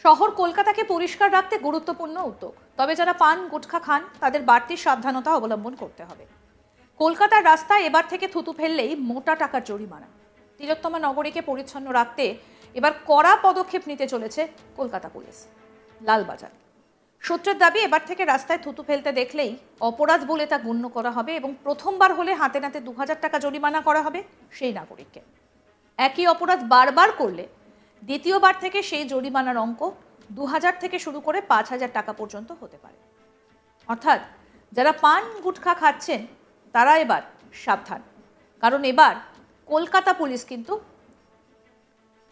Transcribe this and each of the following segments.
শহর কলকাতাকে পরিষ্কার রাখতে গুরুত্বপূর্ণ উদ্যোগ, তবে যারা পান গুটখা খান তাদের বাড়তি সাবধানতা অবলম্বন করতে হবে। কলকাতার রাস্তায় এবার থেকে থুতু ফেললেই মোটা টাকার জরিমানা। তিলোত্তমা নগরীকে পরিচ্ছন্ন রাখতে এবার কড়া পদক্ষেপ নিতে চলেছে কলকাতা পুলিশ। লালবাজার সূত্রের দাবি, এবার থেকে রাস্তায় থুতু ফেলতে দেখলেই অপরাধ বলে তা গণ্য করা হবে এবং প্রথমবার হলে হাতে নাতে 2000 টাকা জরিমানা করা হবে সেই নাগরিককে। একই অপরাধ বারবার করলে দ্বিতীয়বার থেকে সেই জরিমানার অঙ্ক 2000 থেকে শুরু করে 5000 টাকা পর্যন্ত হতে পারে। অর্থাৎ যারা পান গুটখা খাচ্ছেন তারা এবার সাবধান, কারণ এবার কলকাতা পুলিশ কিন্তু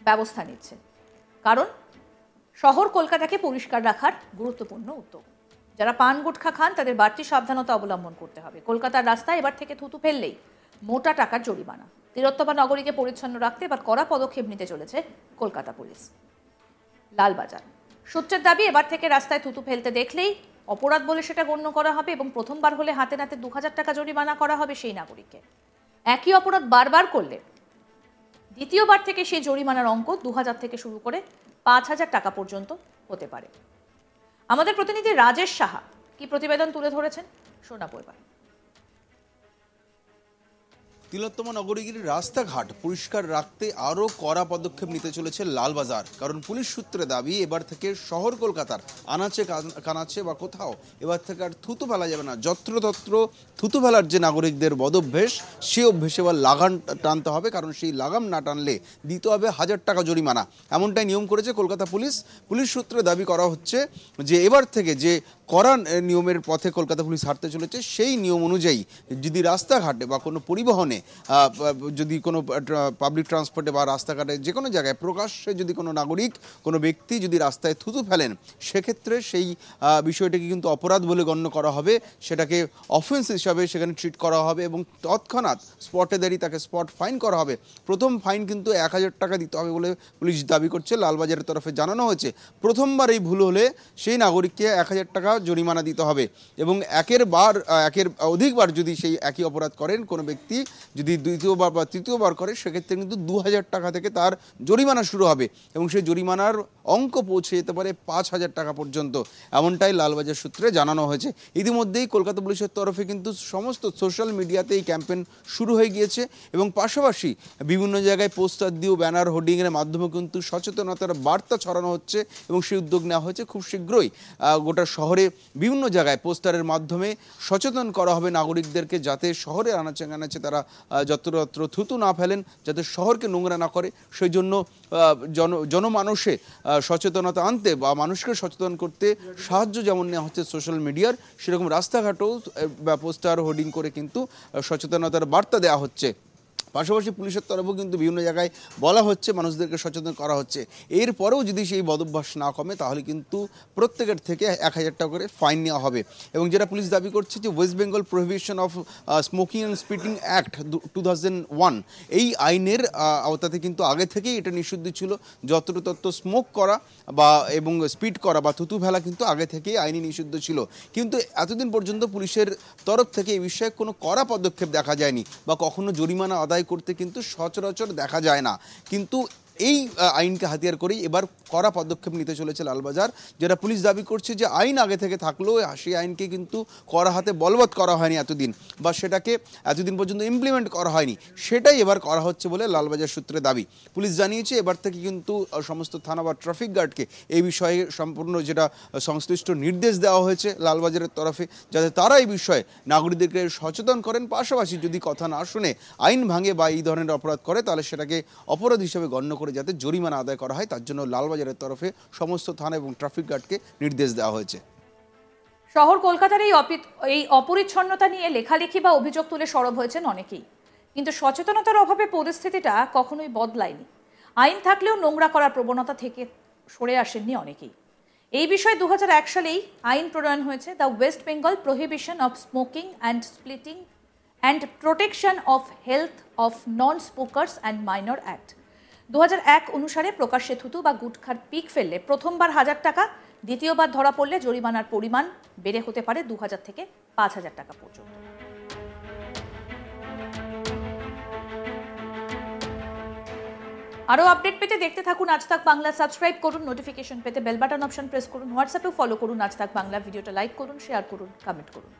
ব্যবস্থা নিচ্ছে। কারণ শহর কলকাতাকে পরিষ্কার রাখার গুরুত্বপূর্ণ উদ্যোগ। যারা পান গুটখা খান তাদের বাড়তি সাবধানতা অবলম্বন করতে হবে। কলকাতার রাস্তায় এবার থেকে থুতু ফেললেই মোটা টাকার জরিমানা। তিলোত্তমা নগরীকে পরিচ্ছন্ন রাখতে এবার কড়া পদক্ষেপ নিতে চলেছে কলকাতা পুলিশ। লালবাজার সূত্রের দাবি, এবার থেকে রাস্তায় থুতু ফেলতে দেখলেই অপরাধ বলে সেটা গণ্য করা হবে এবং প্রথমবার হলে হাতে নাতে 2000 টাকা জরিমানা করা হবে সেই নাগরিককে। একই অপরাধ বারবার করলে দ্বিতীয়বার থেকে সেই জরিমানার অঙ্ক 2000 থেকে শুরু করে 5000 টাকা পর্যন্ত হতে পারে। আমাদের প্রতিনিধি রাজেশ সাহা কি প্রতিবেদন তুলে ধরেছেন শোনাবো এবার। তিলোত্তমা নগরীর রাস্তাঘাট পরিষ্কার রাখতে আরও কড়া পদক্ষেপ নিতে চলেছে লালবাজার। কারণ পুলিশ সূত্রে দাবি, এবার থেকে শহর কলকাতার আনাচে কানাচে বা কোথাও এবার থেকে আর থুতু ফেলা যাবে না। যত্রতত্র থুতু ফেলার যে নাগরিকদের বদভ্যেস, সে অভ্যেসে এবার লাগাম টানতে হবে। কারণ সেই লাগাম না টানলে দিতে হবে 1000 টাকা জরিমানা। এমনটাই নিয়ম করেছে কলকাতা পুলিশ। পুলিশ সূত্রে দাবি করা হচ্ছে যে এবার থেকে যে কড়া নিয়মের পথে কলকাতা পুলিশ হাঁটতে চলেছে, সেই নিয়ম অনুযায়ী যদি রাস্তাঘাটে বা কোনো পরিবহনে, যদি কোনো পাবলিক ট্রান্সপোর্টে বা রাস্তাঘাটে যে কোনো জায়গায় প্রকাশ্যে যদি কোনো নাগরিক, কোনো ব্যক্তি যদি রাস্তায় থুতু ফেলেন, সেক্ষেত্রে সেই বিষয়টাকে কিন্তু অপরাধ বলে গণ্য করা হবে। সেটাকে অফেন্স হিসাবে সেখানে ট্রিট করা হবে এবং তৎক্ষণাৎ স্পটে দাঁড়িয়ে তাকে স্পট ফাইন করা হবে। প্রথম ফাইন কিন্তু 1000 টাকা দিতে হবে বলে পুলিশ দাবি করছে। লালবাজারের তরফে জানানো হয়েছে, প্রথমবার এই ভুল হলে সেই নাগরিককে 1000 টাকা জরিমানা দিতে হবে এবং একের অধিকবার যদি সেই একই অপরাধ করেন কোনো ব্যক্তি, যদি দ্বিতীয়বার বা তৃতীয়বার করে, সেক্ষেত্রে কিন্তু 2000 টাকা থেকে তার জরিমানা শুরু হবে এবং সেই জরিমানার অঙ্ক পৌঁছে যেতে পারে 5000 টাকা পর্যন্ত। এমনটাই লালবাজার সূত্রে জানানো হয়েছে। ইতিমধ্যেই কলকাতা পুলিশের তরফে কিন্তু সমস্ত সোশ্যাল মিডিয়াতে এই ক্যাম্পেইন শুরু হয়ে গিয়েছে এবং পাশাপাশি বিভিন্ন জায়গায় পোস্টার দিয়েও, ব্যানার হোর্ডিংয়ের মাধ্যমে কিন্তু সচেতনতার বার্তা ছড়ানো হচ্ছে এবং সেই উদ্যোগ নেওয়া হয়েছে। খুব শীঘ্রই গোটা শহরে বিভিন্ন জায়গায় পোস্টারের মাধ্যমে সচেতন করা হবে নাগরিকদেরকে, যাতে শহরে আনাচে কানাচে তারা যত্রতত্র থুতু না ফেলেন, যাতে শহরকে নোংরা না করে। সেই জন্য জনমানসে সচেতনতা আনতে বা মানুষকে সচেতন করতে সাহায্য যেমন নেওয়া হচ্ছে সোশ্যাল মিডিয়ার, সেরকম রাস্তাঘাটেও পোস্টার হোর্ডিং করে কিন্তু সচেতনতার বার্তা দেওয়া হচ্ছে। পাশাপাশি পুলিশের তরফেও কিন্তু বিভিন্ন জায়গায় বলা হচ্ছে, মানুষদেরকে সচেতন করা হচ্ছে। এরপরেও যদি সেই বদভ্যাস না কমে, তাহলে কিন্তু প্রত্যেকের থেকে 1000 টাকা করে ফাইন নেওয়া হবে। এবং যেটা পুলিশ দাবি করছে যে West Bengal prohibition of smoking and spitting act 2001, এই আইনের আওতাতে কিন্তু আগে থেকেই এটা নিষিদ্ধ ছিল। যত্রতত্র স্মোক করা বা এবং স্পিড করা বা থুতু ফেলা কিন্তু আগে থেকেই আইনি নিষিদ্ধ ছিল। কিন্তু এতদিন পর্যন্ত পুলিশের তরফ থেকে এই বিষয়ে কোনো কড়া পদক্ষেপ দেখা যায়নি বা কখনো জরিমানা আদায় করতে কিন্তু সচরাচর দেখা যায় না। কিন্তু এই আইনকে হাতিয়ার করেই এবার কড়া পদক্ষেপ নিতে চলেছে লালবাজার। যেটা পুলিশ দাবি করছে যে আইন আগে থেকে থাকলেও সেই আইনকে কিন্তু কড়া হাতে বলবৎ করা হয়নি এতদিন, বা সেটাকে এতদিন পর্যন্ত ইমপ্লিমেন্ট করা হয়নি, সেটাই এবার করা হচ্ছে বলে লালবাজার সূত্রে দাবি। পুলিশ জানিয়েছে এবার থেকে কিন্তু সমস্ত থানা বা ট্রাফিক গার্ডকে এই বিষয়ে সম্পূর্ণ যেটা সংশ্লিষ্ট নির্দেশ দেওয়া হয়েছে লালবাজারের তরফে, যাতে তারা এই বিষয়ে নাগরিকদেরকে সচেতন করেন। পাশাপাশি যদি কথা না শুনে আইন ভাঙে বা এই ধরনের অপরাধ করে, তাহলে সেটাকে অপরাধ হিসেবে গণ্য করে যাতে জরিমানা আদায় করা হয়, তার জন্য লালবাজারের তরফে সমস্ত থানা এবং ট্রাফিক গার্ডকে নির্দেশ দেওয়া হয়েছে। শহর কলকাতার এই অপরিচ্ছন্নতা নিয়ে লেখালেখি বা অভিযোগ তুলে সরব হয়েছেন অনেকেই, কিন্তু সচেতনতার অভাবে পরিস্থিতিটা কখনোই বদলায়নি। আইন থাকলেও নোংরা করার প্রবণতা থেকে সরে আসেননি অনেকেই। এই বিষয়ে 2001 সালেই আইন প্রণয়ন হয়েছে, the West Bengal prohibition of smoking and splitting and protection of health of non smokers and minor act. 2001 অনুসারে প্রকাশ্যে থুতু বা গুটখার পিক ফেললে প্রথমবার 1000 টাকা, দ্বিতীয়বার ধরা পড়লে জরিমানার পরিমাণ বেড়ে হতে পারে 2000 থেকে 5000 টাকা পর্যন্ত। আরও আপডেট পেতে দেখতে থাকুন আজ তাক বাংলা, সাবস্ক্রাইব করুন, নোটিফিকেশন পেতে বেল বাটন অপশন প্রেস করুন, হোয়াটসঅ্যাপেও ফলো করুন আজ তাক বাংলা, ভিডিওটা লাইক করুন, শেয়ার করুন, কমেন্ট করুন।